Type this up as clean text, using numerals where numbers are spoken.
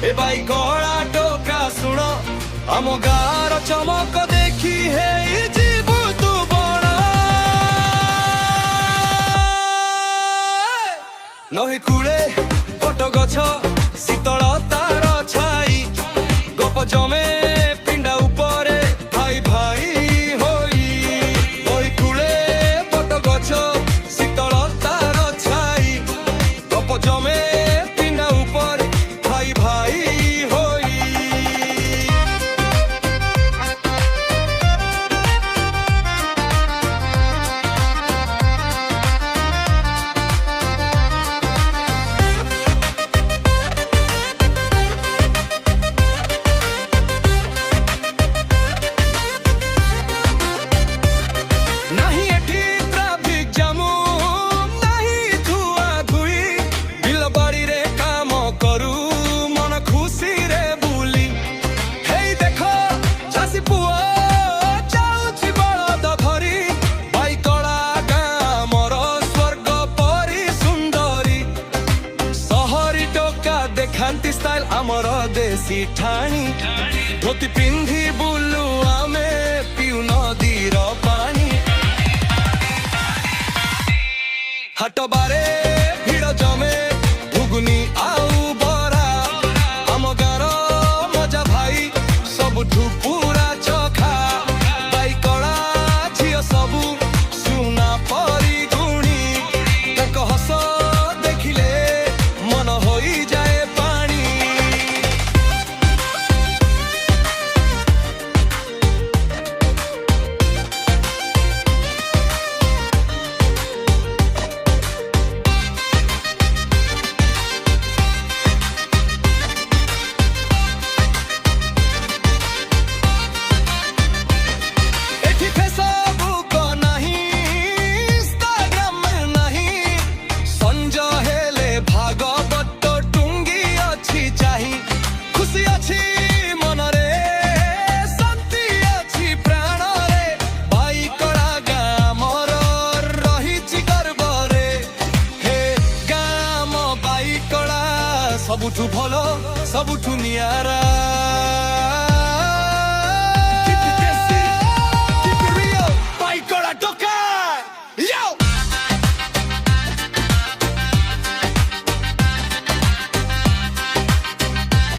ए भाई कला टोका शुण आम गार चमक देखी है जीवु तू बड़ा नही कूले पट गछ शीतल तार छाई गप जमे पिंडा उपरे भाई भाई होई नही कूले पट गछ शीतल तार छाई गप जमे पिंडा उपरे भाई भाई खांती स्टाइल आमर देसी ठाणी धोती पिंधी बुलू आमे पिउ नदीर पानी हाट बारे भिड़ जमे घुगुनी आउ बरा आम गार मजा भाई सबुठू पूरा चखा बाई कला झियो सबू सुना परी गुणी तांको हस देखिले मन होई जाए सबुठू भलो सबुठू नियारा।